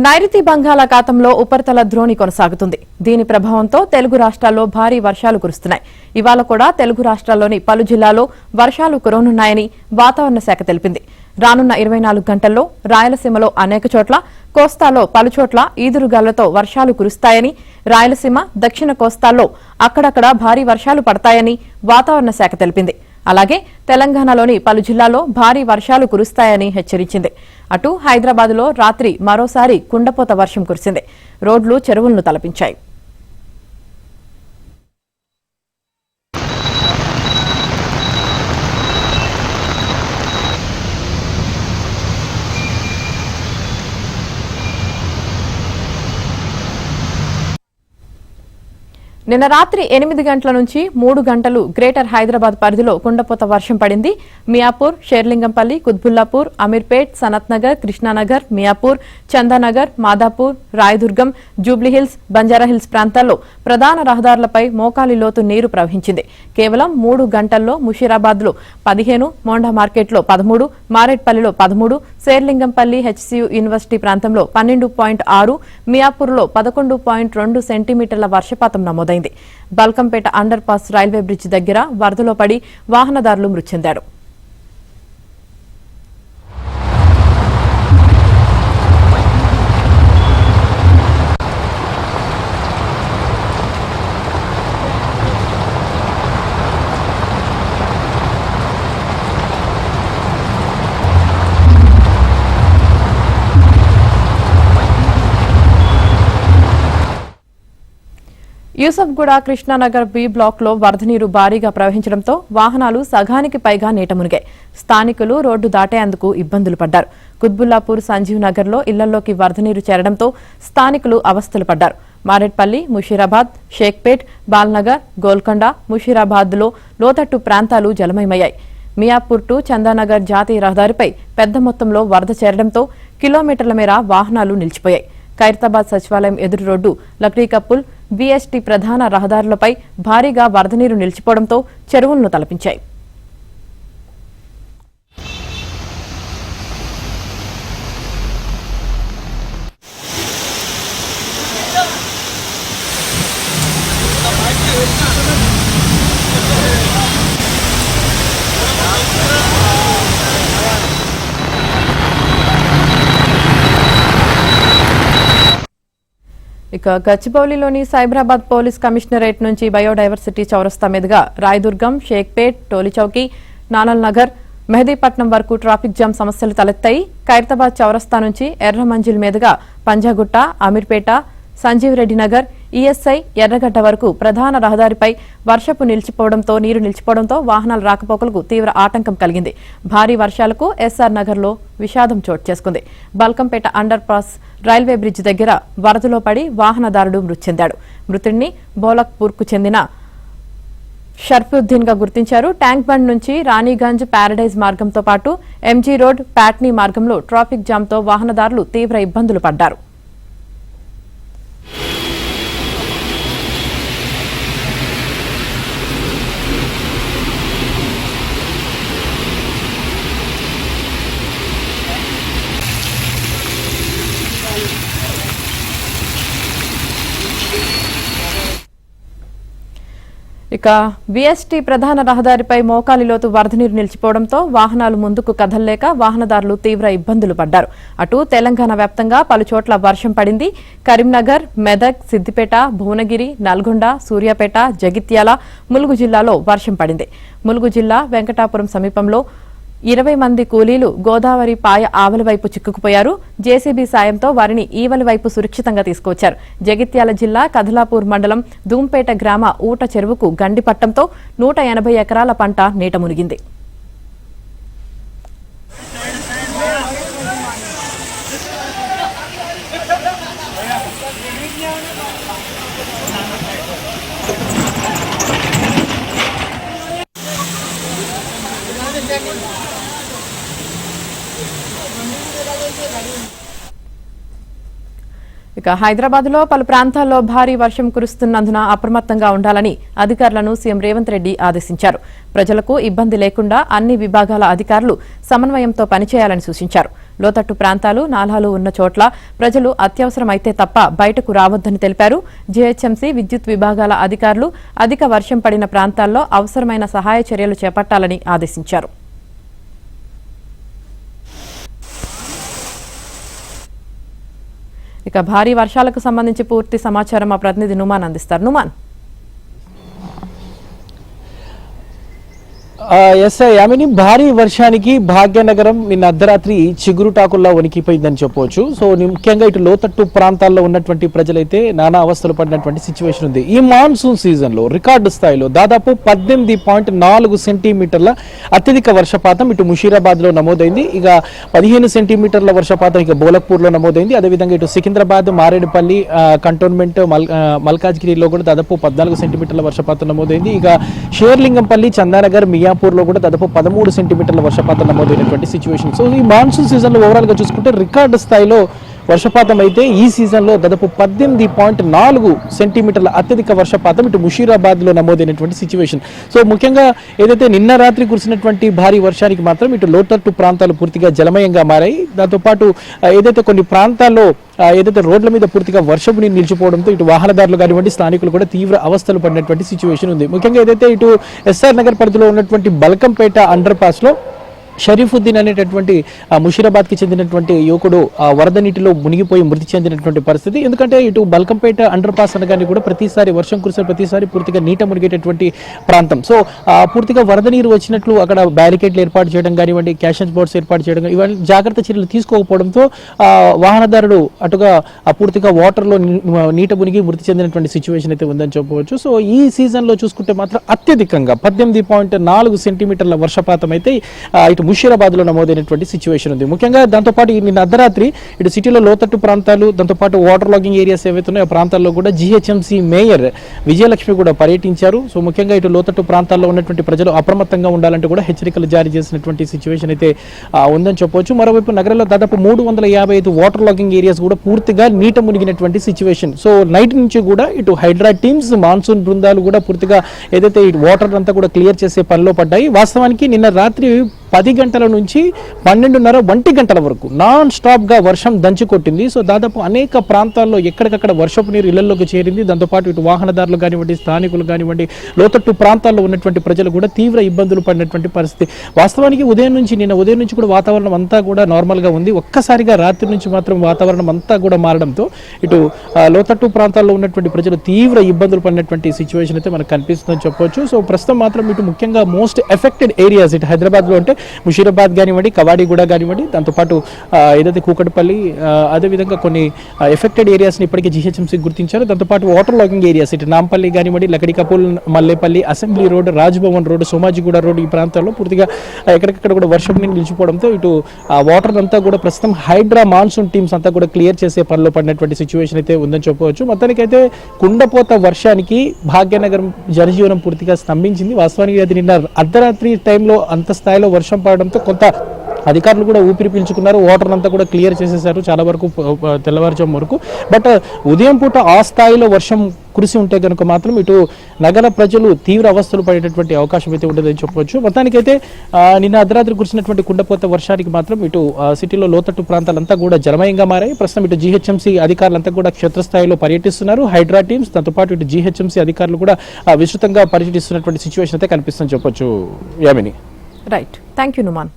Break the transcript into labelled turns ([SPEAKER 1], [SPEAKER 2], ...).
[SPEAKER 1] నైరుతి బంగాళాఖాతంలో ఉపరితల ద్రోణి కొనసాగుతుంది. దీని ప్రభావంతో తెలుగు రాష్ట్రాల్లో భారీ వర్షాలు కురుస్తున్నాయి. ఇవాళ కూడా తెలుగు రాష్ట్రాల్లోని పలు జిల్లాల్లో వర్షాలు కురవనున్నాయని వాతావరణ శాఖ తెలిపింది. రానున్న 24 గంటల్లో రాయలసీమలో అనేక చోట్ల, కోస్తాలో పలుచోట్ల ఈదురుగాలులతో వర్షాలు కురుస్తాయని, రాయలసీమ, దక్షిణ కోస్తాల్లో అక్కడక్కడ భారీ వర్షాలు పడతాయని వాతావరణ శాఖ తెలిపింది. అలాగే తెలంగాణలోని పలు జిల్లాల్లో భారీ వర్షాలు కురుస్తాయని హెచ్చరించింది. అటు హైదరాబాద్లో రాత్రి మరోసారి కుండపోత వర్షం కురిసింది. రోడ్లు, చెరువులను తలపించాయి. నిన్న రాత్రి 8 గంటల నుంచి 3 గంటలు గ్రేటర్ హైదరాబాద్ పరిధిలో కుండపోత వర్షం పడింది. మియాపూర్, షేర్లింగంపల్లి, కుత్బుల్లాపూర్, అమీర్పేట్, సనత్ నగర్, కృష్ణానగర్, మియాపూర్, చందానగర్, మాదాపూర్, రాయదుర్గం, జూబ్లీహిల్స్, బంజారాహిల్స్ ప్రాంతాల్లో ప్రధాన రహదారులపై మోకాలి లోతు నీరు ప్రవహించింది. కేవలం 3 గంటల్లో ముషీరాబాద్లో 15, మోండా మార్కెట్లో 13, మారేట్పల్లిలో 13, శేర్లింగంపల్లి హెచ్సియు యూనివర్సిటీ ప్రాంతంలో 12.6, మియాపూర్లో 11.2 సెంటీమీటర్ల వర్షపాతం నమోదైంది. Balkampet under pass railway bridge దగ్గర వరదలో పడి వాహనదారులు మృతి చెందారు. యూసఫ్గూడ, కృష్ణానగర్ బి బ్లాక్ లో వరద నీరు భారీగా ప్రవహించడంతో వాహనాలు సగానికి పైగా నీట మునిగాయి. స్థానికులు రోడ్డు దాటేందుకు ఇబ్బందులు పడ్డారు. కుత్బుల్లాపూర్, సంజీవ్ నగర్ లో ఇళ్లలోకి వరద నీరు చేరడంతో స్థానికులు అవస్థలు పడ్డారు. మారేట్పల్లి, ముషీరాబాద్, షేక్పేట్, బాల్నగర్, గోల్కొండ, ముషీరాబాద్ లో లోతట్టు ప్రాంతాలు జలమయమయ్యాయి. మియాపూర్ టు చందానగర్ జాతీయ రహదారిపై పెద్ద మొత్తంలో వరద చేరడంతో కిలోమీటర్ల మేర వాహనాలు నిలిచిపోయాయి. ఖైరతాబాద్ సచివాలయం ఎదురు రోడ్డు, లక్డీకప్పుల్, బీఎస్టీ ప్రధాన రహదారులపై భారీగా వరద నీరు నిలిచిపోవడంతో చెరువులను తలపించాయి. ఇక గచ్చిబౌలిలోని సైబరాబాద్ పోలీస్ కమిషనరేట్ నుంచి బయోడైవర్సిటీ చౌరస్తా మీదుగా రాయదుర్గం, షేక్పేట్, టోలీచౌకీ, నానల్ నగర్, మెహదీపట్నం వరకు ట్రాఫిక్ జామ్ సమస్యలు తలెత్తాయి. ఖైరతాబాద్ చౌరస్తా నుంచి ఎర్రమంజిల్ మీదుగా పంజాగుట్ట, అమీర్పేట, సంజీవ్ రెడ్డి నగర్, ఈఎస్ఐ, ఎర్రగడ్డ వరకు ప్రధాన రహదారిపై నీరు నిలిచిపోవడంతో వాహనాల రాకపోకలకు తీవ్ర ఆటంకం కలిగింది. భారీ వర్షాలకు ఎస్ఆర్ నగర్ లో విషాదం చోటు చేసుకుంది. Balkampet under pass railway bridge దగ్గర వరదలో పడి వాహనదారుడు మృతి చెందాడు. మృతుడిని బోలక్పూర్ కు చెందిన షర్ఫుద్దీన్ గా గుర్తించారు. ట్యాంక్ బండ్ నుంచి రాణిగంజ్, ప్యారడైజ్ మార్గంతో పాటు ఎంజీ రోడ్, ప్యాట్నీ మార్గంలో ట్రాఫిక్ జామ్ తో వాహనదారులు తీవ్ర ఇబ్బందులు పడ్డారు. ఇక బీఎస్టీ ప్రధాన రహదారిపై మోకాలి లోతు వరద నీరు నిలిచిపోవడంతో వాహనాలు ముందుకు కదలలేక వాహనదారులు తీవ్ర ఇబ్బందులు పడ్డారు. అటు తెలంగాణ వ్యాప్తంగా పలుచోట్ల వర్షం పడింది. కరీంనగర్, మెదక్, సిద్దిపేట, భువనగిరి, నల్గొండ, సూర్యాపేట, జగిత్యాల, ములుగు జిల్లాలో వర్షం పడింది. ములుగు జిల్లా వెంకటాపురం సమీపంలో 20 మంది కూలీలు గోదావరి పాయ ఆవలి వైపు చిక్కుకుపోయారు. జేసీబీ సాయంతో వారిని ఈవలి వైపు సురక్షితంగా తీసుకువచ్చారు. జగిత్యాల జిల్లా కదలాపూర్ మండలం దూంపేట గ్రామ ఊట చెరువుకు గండి పట్టంతో 180 ఎకరాల పంట నీట మునిగింది. ఇక హైదరాబాద్ లో పలు ప్రాంతాల్లో భారీ వర్షం కురుస్తున్నందున అప్రమత్తంగా ఉండాలని అధికారులను సీఎం రేవంత్ రెడ్డి ఆదేశించారు. ప్రజలకు ఇబ్బంది లేకుండా అన్ని విభాగాల అధికారులు సమన్వయంతో పనిచేయాలని సూచించారు. లోతట్టు ప్రాంతాలు, నాలాలు ఉన్న చోట్ల ప్రజలు అత్యవసరమైతే తప్ప బయటకు రావద్దని తెలిపారు. జీహెచ్ఎంసీ విద్యుత్ విభాగాల అధికారులు అధిక వర్షం పడిన ప్రాంతాల్లో అవసరమైన సహాయ చర్యలు చేపట్టాలని ఆదేశించారు. ఇక భారీ వర్షాలకు సంబంధించి పూర్తి సమాచారం మా ప్రతినిధి నుమాన్ అందిస్తారు. నుమాన్.
[SPEAKER 2] యామిని, భారీ వర్షానికి భాగ్యనగరం నిన్న అర్ధరాత్రి చిగురుటాకుల్లో వణికిపోయిందని చెప్పవచ్చు. సో ముఖ్యంగా ఇటు లోతట్టు ప్రాంతాల్లో ఉన్నటువంటి ప్రజలైతే నానా అవస్థలు పడినటువంటి సిచ్యువేషన్ ఉంది. ఈ మాన్సూన్ సీజన్ లో రికార్డు స్థాయిలో దాదాపు 18.4 సెంటీమీటర్ల అత్యధిక వర్షపాతం ఇటు ముషీరాబాద్ లో నమోదైంది. ఇక 15 సెంటీమీటర్ల వర్షపాతం ఇక బోలక్పూర్ లో నమోదైంది. అదేవిధంగా ఇటు సికింద్రాబాద్, మారేడుపల్లి కంటోన్మెంట్, మల్కాజ్గిరిలో కూడా దాదాపు 14 సెంటీమీటర్ల వర్షపాతం నమోదైంది. ఇక షేర్లింగంపల్లి, చందానగర్, మియాపూర్ లో కూడా దాదాపు 13 సెంటీమీటర్ల వర్షపాతం నమోదైనటువంటి సిచ్యువేషన్. సో ఈ మాన్సూన్ సీజన్ లో ఓవరాల్ గా చూసుకుంటే రికార్డు స్థాయిలో వర్షపాతం అయితే ఈ సీజన్ లో దాదాపు 18.4 సెంటీమీటర్ల అత్యధిక వర్షపాతం ఇటు ముషీరాబాద్ లో నమోదైనటువంటి సిచ్యువేషన్. సో ముఖ్యంగా ఏదైతే నిన్న రాత్రి కురిసినటువంటి భారీ వర్షానికి మాత్రం ఇటు లోతట్టు ప్రాంతాలు పూర్తిగా జలమయంగా మారాయి. దాంతోపాటు ఏదైతే కొన్ని ప్రాంతాల్లో ఏదైతే రోడ్ల మీద పూర్తిగా వర్షపు నీరు నిలిచిపోవడంతో ఇటు వాహనదారులు కానివ్వండి, స్థానికులు కూడా తీవ్ర అవస్థలు పడినటువంటి సిచ్యువేషన్ ఉంది. ముఖ్యంగా ఏదైతే ఇటు ఎస్ఆర్ నగర్ పరిధిలో ఉన్నటువంటి బల్కంపేట అండర్ పాస్ లో షరీఫుద్దీన్ అనేటటువంటి ముషీరాబాద్కి చెందినటువంటి యువకుడు వరద నీటిలో మునిగిపోయి మృతి చెందినటువంటి పరిస్థితి. ఎందుకంటే ఇటు బల్కంపేట అండర్ పాస్ అనగానే కూడా ప్రతిసారి వర్షం కురిసే ప్రతిసారి పూర్తిగా నీట మునిగేటటువంటి ప్రాంతం. సో పూర్తిగా వరద నీరు వచ్చినట్లు అక్కడ బ్యారికేడ్లు ఏర్పాటు చేయడం కానివ్వండి, క్యాషెస్ బోర్డ్స్ ఏర్పాటు చేయడం, ఇవన్నీ జాగ్రత్త చర్యలు తీసుకోకపోవడంతో వాహనదారుడు అటుగా పూర్తిగా వాటర్లో నీట మునిగి మృతి చెందినటువంటి సిచ్యువేషన్ అయితే ఉందని చెప్పవచ్చు. సో ఈ సీజన్లో చూసుకుంటే మాత్రం అత్యధికంగా 18.4 సెంటీమీటర్ల వర్షపాతం అయితే ఇటు ముషీరాబాద్ లో నమోదైనటువంటి సిచ్యువేషన్ ఉంది. ముఖ్యంగా దాంతోపాటు నిన్న అర్ధరాత్రి ఇటు సిటీలో లోతట్టు ప్రాంతాలు, దాంతోపాటు వాటర్ లాగింగ్ ఏరియాస్ ఏవైతే ఉన్నాయో ఆ ప్రాంతాల్లో కూడా జీహెచ్ఎంసీ మేయర్ విజయలక్ష్మి కూడా పర్యటించారు. సో ముఖ్యంగా ఇటు లోతట్టు ప్రాంతాల్లో ఉన్నటువంటి ప్రజలు అప్రమత్తంగా ఉండాలంటూ కూడా హెచ్చరికలు జారీ చేసినటువంటి సిచ్యువేషన్ అయితే ఉందని చెప్పవచ్చు. మరోవైపు నగరంలో దాదాపు 355 వాటర్ లాగింగ్ ఏరియాస్ కూడా పూర్తిగా నీట మునిగినటువంటి సిచ్యువేషన్. సో నైట్ నుంచి కూడా ఇటు హైడ్రా టీమ్స్, మాన్సూన్ బృందాలు కూడా పూర్తిగా ఏదైతే ఈ వాటర్ అంతా కూడా క్లియర్ చేసే పనిలో పడ్డాయి. వాస్తవానికి నిన్న రాత్రి 10 గంటల నుంచి 12:30, 1 గంటల వరకు నాన్ స్టాప్ గా వర్షం దంచుకొట్టింది. సో దాదాపు అనేక ప్రాంతాల్లో ఎక్కడికక్కడ వర్షపు నీరు ఇళ్లలోకి చేరింది. దాంతోపాటు ఇటు వాహనదారులు కానివ్వండి, స్థానికులు కానివ్వండి, లోతట్టు ప్రాంతాల్లో ఉన్నటువంటి ప్రజలు కూడా తీవ్ర ఇబ్బందులు పడినటువంటి పరిస్థితి. వాస్తవానికి నిన్న ఉదయం నుంచి కూడా వాతావరణం అంతా కూడా నార్మల్ గా ఉంది. ఒక్కసారిగా రాత్రి నుంచి మాత్రం వాతావరణం అంతా కూడా మారడంతో ఇటు లోతట్టు ప్రాంతాల్లో ఉన్నటువంటి ప్రజలు తీవ్ర ఇబ్బందులు పడినటువంటి సిచ్యువేషన్ అయితే మనకు కనిపిస్తుందని చెప్పొచ్చు. సో ప్రస్తుతం మాత్రం ఇటు ముఖ్యంగా మోస్ట్ ఎఫెక్టెడ్ ఏరియాస్ ఇటు హైదరాబాద్ లో అంటే ముషీరాబాద్ కానివ్వండి, కవాడిగూడ కానివ్వండి, దాంతోపాటు ఏదైతే కూకట్పల్లి, అదేవిధంగా కొన్ని ఎఫెక్టెడ్ ఏరియాస్ని ఇప్పటికే జీహెచ్ఎంసీ గుర్తించారు. దాంతోపాటు వాటర్ లాగింగ్ ఏరియాస్ ఇటు నాంపల్లి కానివ్వండి, Lakdikapul, Mallepally, assembly road, Raj Bhavan road, Somajiguda road, ఈ ప్రాంతాల్లో పూర్తిగా ఎక్కడికక్కడ కూడా వర్షం నీరు నిలిచిపోవడంతో ఇటు వాటర్ అంతా కూడా ప్రస్తుతం హైడ్రా మాన్సూన్ టీమ్స్ అంతా కూడా క్లియర్ చేసే పనిలో పడినటువంటి సిచ్యువేషన్ అయితే ఉందని చెప్పవచ్చు. మొత్తానికైతే కుండపోత వర్షానికి భాగ్యనగరం జనజీవనం పూర్తిగా స్తంభించింది. వాస్తవానికి అది నిన్న అర్ధరాత్రి టైంలో అంత స్థాయిలో వర్షం పడడంతో కొంత అధికారులు కూడా ఊపిరి పీల్చుకున్నారు. వాటర్ అంతా కూడా క్లియర్ చేసేసారు చాలా వరకు, తెల్లవారుజాము వరకు. బట్ ఉదయం పూట ఆ స్థాయిలో వర్షం కురిసి ఉంటే కనుక మాత్రం ఇటు నగర ప్రజలు తీవ్ర అవస్థలు పడేటటువంటి అవకాశం అయితే ఉండదని చెప్పవచ్చు. మొత్తానికైతే నిన్న అర్ధరాత్రి కురిసినటువంటి కుండపోత వర్షానికి మాత్రం ఇటు సిటీలో లోతట్టు ప్రాంతాలంతా కూడా జలమయంగా మారాయి. ప్రస్తుతం ఇటు జీహెచ్ఎంసీ అధికారులంతా కూడా క్షేత్రస్థాయిలో పర్యటిస్తున్నారు. హైడ్రా టీమ్స్, దాంతోపాటు ఇటు జీహెచ్ఎంసీ అధికారులు కూడా విస్తృతంగా పర్యటిస్తున్నటువంటి సిచ్యువేషన్ అయితే కనిపిస్తుందని చెప్పొచ్చు. Yamini.
[SPEAKER 1] Right, thank you Numan.